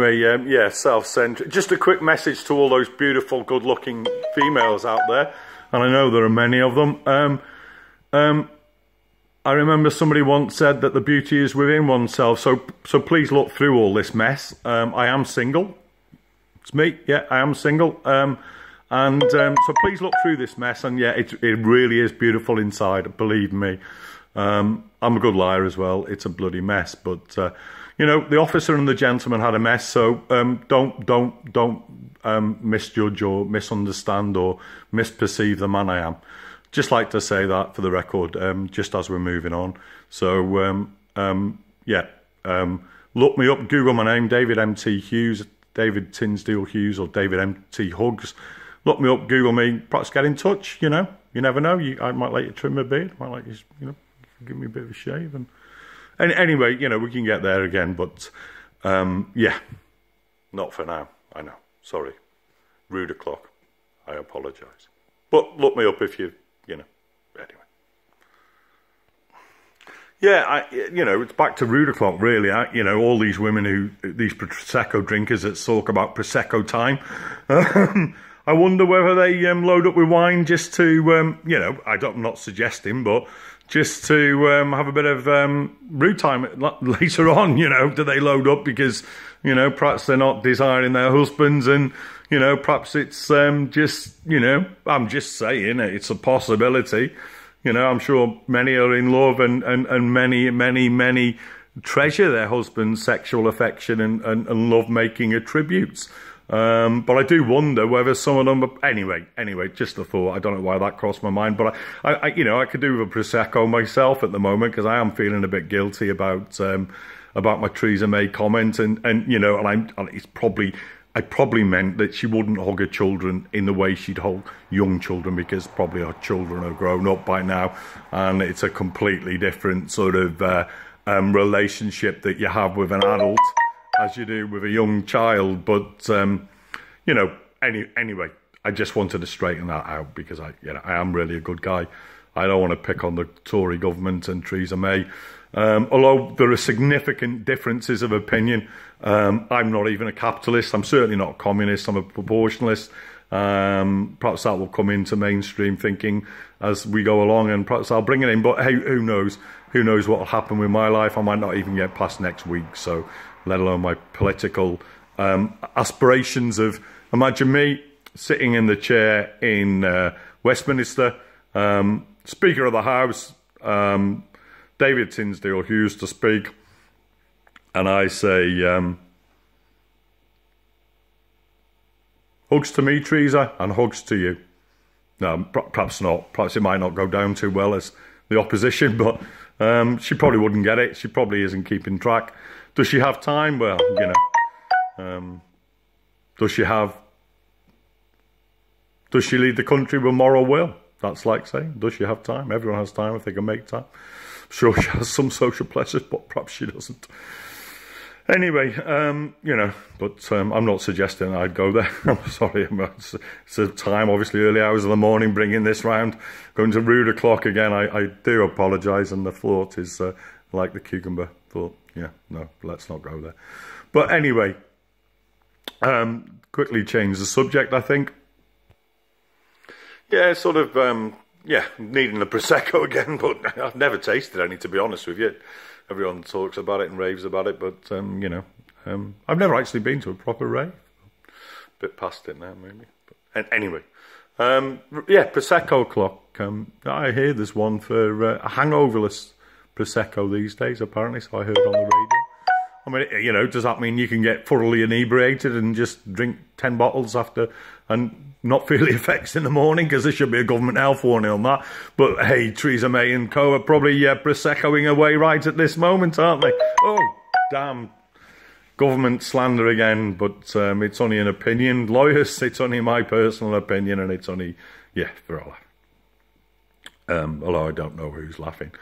Yeah, self-centered. Just a quick message to all those beautiful, good-looking females out there, and I know there are many of them. I remember somebody once said that the beauty is within oneself, so please look through all this mess. I am single. It's me. Yeah, I am single. So please look through this mess, and yeah, it really is beautiful inside. Believe me. I'm a good liar as well. It's a bloody mess, but. You know, the officer and the gentleman had a mess, so don't misjudge or misunderstand or misperceive the man I am. Just like to say that for the record, just as we're moving on. So, look me up, Google my name, David M.T. Hughes, David Tinsdale Hughes, or David M.T. Huggs. Look me up, Google me, perhaps get in touch, you know. You never know, I might let you trim my beard, I might let you, you know, give me a bit of a shave and... Anyway, you know, we can get there again, but, yeah, not for now, I know, sorry. Rude o'clock, I apologise. But look me up if you know, anyway. Yeah, you know, it's back to rude o'clock, really. You know, all these women these Prosecco drinkers that talk about Prosecco time. I wonder whether they load up with wine just to, you know, I'm not suggesting, but... just to have a bit of rude time later on, you know. Do they load up because, you know, perhaps they're not desiring their husbands and, you know, perhaps it's just, you know, I'm just saying it's a possibility. You know, I'm sure many are in love and many treasure their husband's sexual affection and love-making attributes. But I do wonder whether some of them are, anyway, just a thought. I don't know why that crossed my mind, but I you know, I could do with a Prosecco myself at the moment, because I am feeling a bit guilty about my Theresa May comment, and you know, and I probably meant that she wouldn't hug her children in the way she'd hug young children, because probably her children are grown up by now, and it's a completely different sort of relationship that you have with an adult as you do with a young child. But you know, anyway, I just wanted to straighten that out, because I am really a good guy. I don't want to pick on the Tory government and Theresa May, although there are significant differences of opinion. I'm not even a capitalist. I'm certainly not a communist. I'm a proportionalist. Perhaps that will come into mainstream thinking as we go along, and perhaps I'll bring it in. But hey, who knows? Who knows what will happen with my life? I might not even get past next week, so let alone my political aspirations of... Imagine me sitting in the chair in Westminster, Speaker of the House, David Tinsdale Hughes to speak, and I say, hugs to me, Theresa, and hugs to you. No, perhaps not. Perhaps it might not go down too well as the opposition, but she probably wouldn't get it. She probably isn't keeping track. Does she have time? Well, you know. Does she lead the country with moral will? That's like saying, does she have time? Everyone has time if they can make time. I'm sure she has some social pleasures, but perhaps she doesn't. Anyway, you know, but I'm not suggesting I'd go there. I'm sorry. It's a time, obviously, early hours of the morning, bringing this round, going to rude o'clock again. I do apologise, and the thought is like the cucumber thought. Yeah, no, let's not go there. But anyway, quickly change the subject, I think. Yeah, sort of, yeah, needing a Prosecco again, but I've never tasted any, to be honest with you. Everyone talks about it and raves about it, but, you know, I've never actually been to a proper rave. A bit past it now, maybe. But anyway, yeah, Prosecco clock. I hear there's one for a hangoverless Prosecco these days, apparently, so I heard on the radio. I mean, you know, does that mean you can get thoroughly inebriated and just drink 10 bottles after and not feel the effects in the morning? Because there should be a government health warning on that. But hey, Theresa May and co are probably Proseccoing away right at this moment, aren't they? Oh, damn. Government slander again, but it's only an opinion. Lawyers, it's only my personal opinion, and it's only, yeah, for a laugh. Although I don't know who's laughing.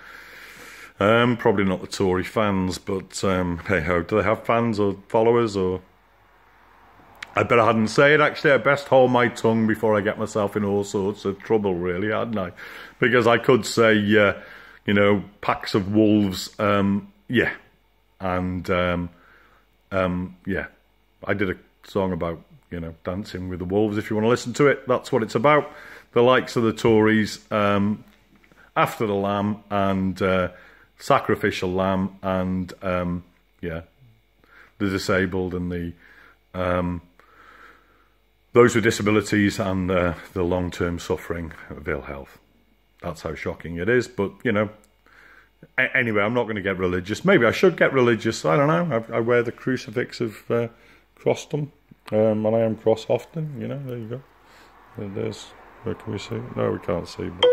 Probably not the Tory fans, but hey ho, do they have fans or followers? Or I bet I hadn't say it. Actually, I best hold my tongue before I get myself in all sorts of trouble, really, hadn't I? Because I could say, you know, packs of wolves, yeah, and yeah, I did a song about, you know, dancing with the wolves. If you want to listen to it, that's what it's about. The likes of the Tories, after the lamb, and sacrificial lamb, and yeah, the disabled, and the those with disabilities, and the long-term suffering of ill health. That's how shocking it is. But, you know, anyway, I'm not going to get religious. Maybe I should get religious. I don't know. I wear the crucifix of Crossdom, and I am cross often. You know, there you go. There's, where can we see? No, we can't see, but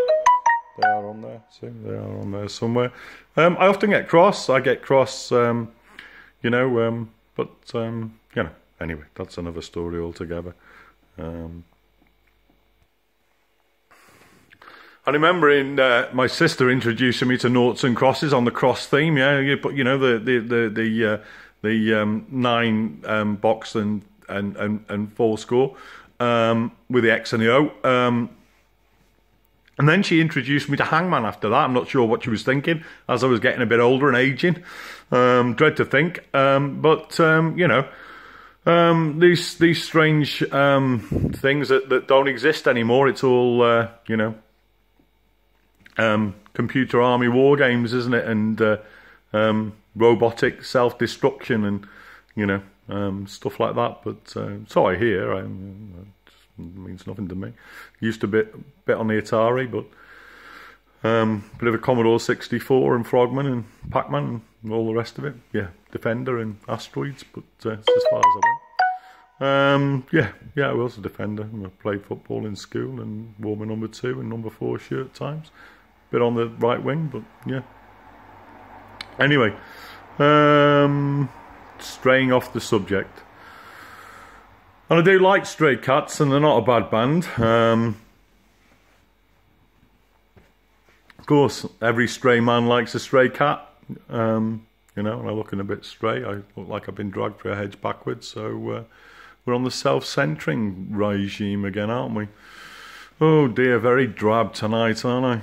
they are on there. See, they are on there somewhere. I often get cross. I get cross, you know, but, you know, anyway, that's another story altogether. I remember my sister introducing me to noughts and crosses on the cross theme. Yeah, you put, you know, the 9 box and 4 score with the X and the O. And then she introduced me to Hangman after that. I'm not sure what she was thinking as I was getting a bit older and aging. Dread to think, but you know. These strange things that don't exist anymore. It's all you know, computer army war games, isn't it? And robotic self-destruction, and you know, stuff like that. But so I hear. It means nothing to me. Used to bit on the Atari, but bit of a Commodore 64 and Frogman and Pac-Man and all the rest of it. Yeah, Defender and Asteroids, but it's as far as I went. Yeah, I was a defender. I played football in school and wore my number 2 and number 4 shirt at times. Bit on the right wing, but yeah. Anyway, straying off the subject. And I do like Stray Cats, and they're not a bad band. Of course, every stray man likes a stray cat. You know, and I'm looking a bit stray. I look like I've been dragged through a hedge backwards. So we're on the self-centering regime again, aren't we? Oh dear, very drab tonight, aren't I?